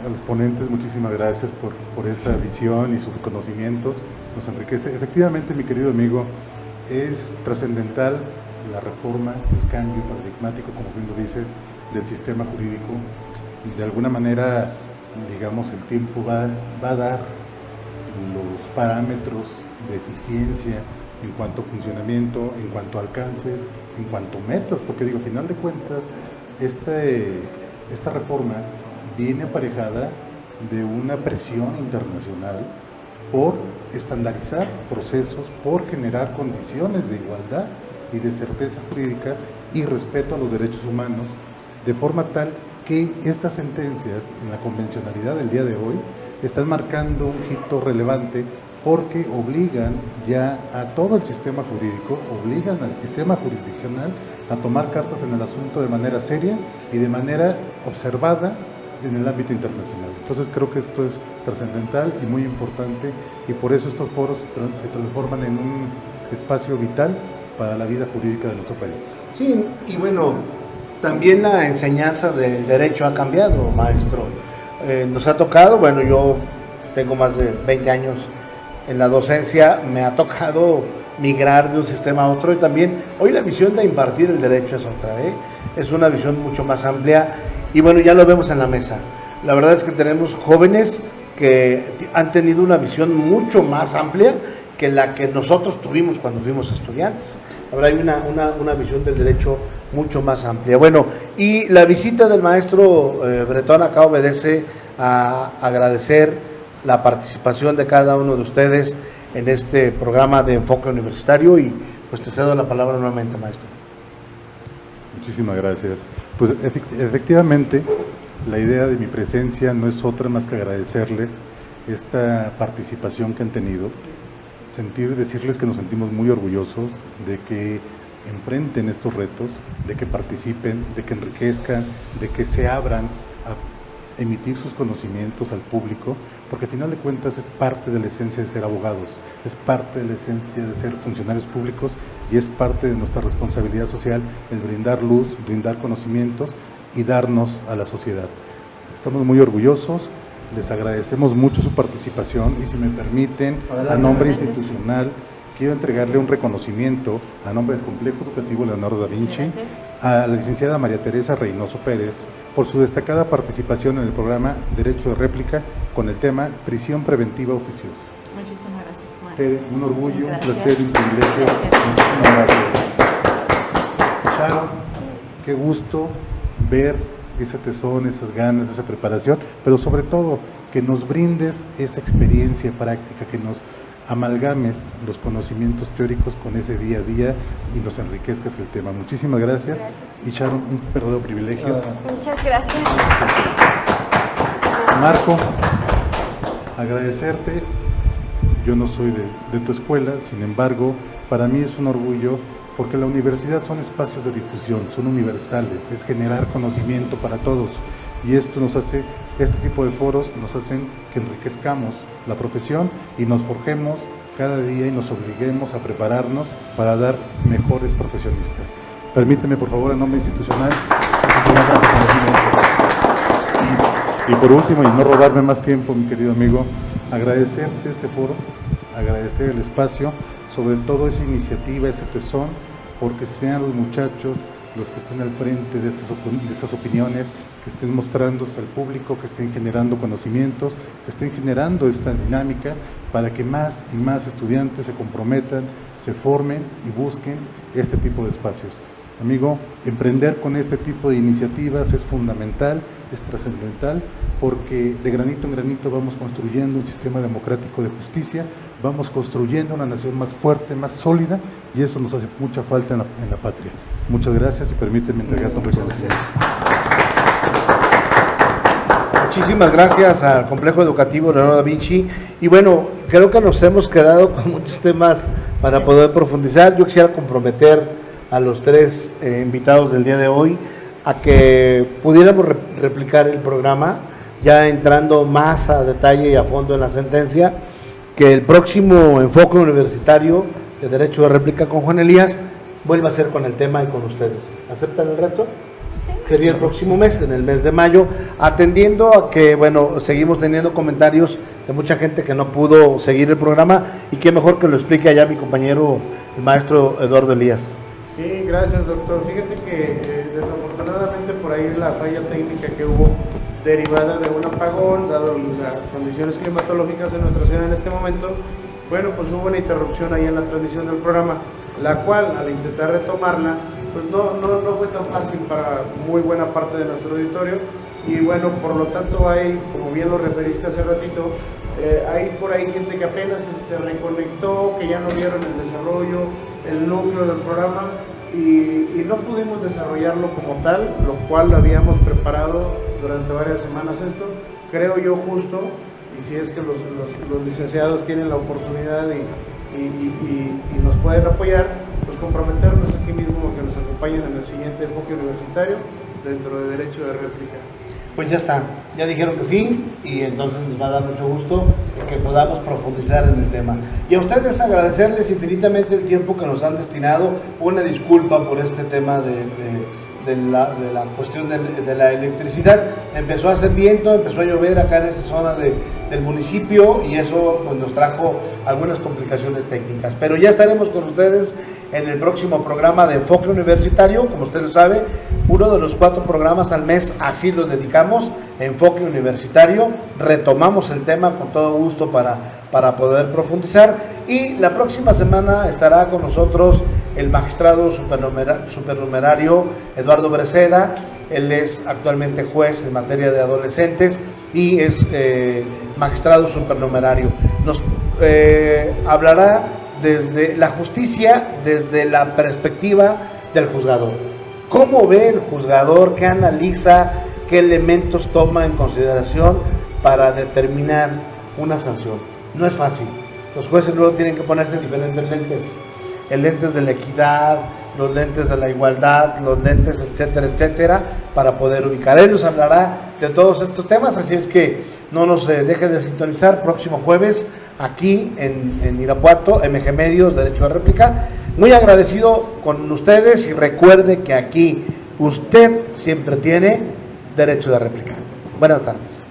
A los ponentes, muchísimas gracias por esa visión y sus conocimientos, nos enriquece. Efectivamente, mi querido amigo, es trascendental la reforma, el cambio paradigmático, como bien lo dices, del sistema jurídico. De alguna manera, digamos, el tiempo va a dar los parámetros de eficiencia en cuanto a funcionamiento, en cuanto a alcances, en cuanto a metas, porque digo, al final de cuentas, esta reforma viene aparejada de una presión internacional por estandarizar procesos, por generar condiciones de igualdad y de certeza jurídica y respeto a los derechos humanos, de forma tal que estas sentencias en la convencionalidad del día de hoy están marcando un hito relevante porque obligan ya a todo el sistema jurídico, obligan al sistema jurisdiccional a tomar cartas en el asunto de manera seria y de manera observada en el ámbito internacional. Entonces creo que esto es trascendental y muy importante, y por eso estos foros se transforman en un espacio vital para la vida jurídica de nuestro país. Sí, y bueno, también la enseñanza del derecho ha cambiado, maestro. Nos ha tocado, bueno, yo tengo más de 20 años en la docencia, me ha tocado migrar de un sistema a otro, y también hoy la visión de impartir el derecho es otra, es una visión mucho más amplia, y bueno, ya lo vemos en la mesa. La verdad es que tenemos jóvenes que han tenido una visión mucho más amplia que la que nosotros tuvimos cuando fuimos estudiantes. Ahora hay una visión del derecho mucho más amplia. Bueno, y la visita del maestro Bretón acá obedece a agradecer la participación de cada uno de ustedes en este programa de Enfoque Universitario, y pues te cedo la palabra nuevamente, maestro. Muchísimas gracias. Pues efectivamente, la idea de mi presencia no es otra más que agradecerles esta participación que han tenido, decirles que nos sentimos muy orgullosos de que enfrenten estos retos, de que participen, de que enriquezcan, de que se abran a emitir sus conocimientos al público, porque al final de cuentas es parte de la esencia de ser abogados, es parte de la esencia de ser funcionarios públicos, y es parte de nuestra responsabilidad social el brindar luz, brindar conocimientos y darnos a la sociedad. Estamos muy orgullosos, les agradecemos mucho su participación, y si me permiten, a nombre institucional, quiero entregarle un reconocimiento a nombre del Complejo Educativo Leonardo da Vinci a la licenciada María Teresa Reynoso Pérez por su destacada participación en el programa Derecho de Réplica con el tema Prisión Preventiva Oficiosa. Muchísimas gracias, maestro. Un orgullo, Gracias. un placer, un privilegio. Gracias. Muchísimas gracias. Sharon, qué gusto ver ese tesón, esas ganas, esa preparación, pero sobre todo que nos brindes esa experiencia práctica, que nos amalgames los conocimientos teóricos con ese día a día y nos enriquezcas el tema. Muchísimas gracias. Y Sharon, un verdadero privilegio. Muchas gracias. Marco, agradecerte. Yo no soy de tu escuela, sin embargo, para mí es un orgullo, porque la universidad son espacios de difusión, son universales, es generar conocimiento para todos, y esto nos hace, este tipo de foros nos hacen que enriquezcamos la profesión y nos forjemos cada día y nos obliguemos a prepararnos para dar mejores profesionistas. Permíteme, por favor, en nombre institucional, y por último, y no robarme más tiempo, mi querido amigo, agradecerte este foro, agradecer el espacio, sobre todo esa iniciativa, ese tesón, porque sean los muchachos los que estén al frente de estas opiniones, que estén mostrándose al público, que estén generando conocimientos, que estén generando esta dinámica para que más y más estudiantes se comprometan, se formen y busquen este tipo de espacios. Amigo, emprender con este tipo de iniciativas es fundamental, es trascendental, porque de granito en granito vamos construyendo un sistema democrático de justicia, vamos construyendo una nación más fuerte, más sólida, y eso nos hace mucha falta en la patria. Muchas gracias, y permíteme entregar tu reconocimiento. Muchísimas gracias al Complejo Educativo Leonardo da Vinci, y bueno, creo que nos hemos quedado con muchos temas para poder profundizar. Yo quisiera comprometer a los tres invitados del día de hoy a que pudiéramos replicar el programa, ya entrando más a detalle y a fondo en la sentencia, que el próximo enfoque universitario de Derecho de Réplica con Juan Elías vuelva a ser con el tema y con ustedes. ¿Aceptan el reto? Sí. Sería el próximo mes, en el mes de mayo, atendiendo a que, bueno, seguimos teniendo comentarios de mucha gente que no pudo seguir el programa, y qué mejor que lo explique allá mi compañero, el maestro Eduardo Elías. Sí, gracias, doctor. Fíjate que desafortunadamente por ahí la falla técnica que hubo derivada de un apagón, dado las condiciones climatológicas de nuestra ciudad en este momento, bueno, pues hubo una interrupción ahí en la transmisión del programa, la cual, al intentar retomarla, pues no fue tan fácil para muy buena parte de nuestro auditorio, y bueno, por lo tanto hay, como bien lo referiste hace ratito, hay por ahí gente que apenas se reconectó, que ya no vieron el desarrollo, el núcleo del programa, y no pudimos desarrollarlo como tal, lo cual lo habíamos preparado durante varias semanas esto. Creo yo justo, y si es que los licenciados tienen la oportunidad y nos pueden apoyar, pues comprometernos aquí mismo que nos acompañen en el siguiente enfoque universitario dentro de Derecho de Réplica. Pues ya está, ya dijeron que sí, y entonces nos va a dar mucho gusto que podamos profundizar en el tema. Y a ustedes agradecerles infinitamente el tiempo que nos han destinado. Una disculpa por este tema de la cuestión de la electricidad. Empezó a hacer viento, empezó a llover acá en esta zona del municipio, y eso pues nos trajo algunas complicaciones técnicas. Pero ya estaremos con ustedes en el próximo programa de Enfoque Universitario. Como usted lo sabe, uno de los 4 programas al mes, así lo dedicamos, Enfoque Universitario. Retomamos el tema con todo gusto para poder profundizar, y la próxima semana estará con nosotros el magistrado supernumerario Eduardo Breceda. Él es actualmente juez en materia de adolescentes y es magistrado supernumerario. Nos hablará desde la justicia, desde la perspectiva del juzgador. ¿Cómo ve el juzgador? ¿Qué analiza? ¿Qué elementos toma en consideración para determinar una sanción? No es fácil. Los jueces luego tienen que ponerse diferentes lentes. El lentes de la equidad, los lentes de la igualdad, los lentes, etcétera, etcétera, para poder ubicar. Él nos hablará de todos estos temas, así es que no nos deje de sintonizar próximo jueves aquí en Irapuato, MG Medios, Derecho de Réplica. Muy agradecido con ustedes, y recuerde que aquí usted siempre tiene derecho de réplica. Buenas tardes.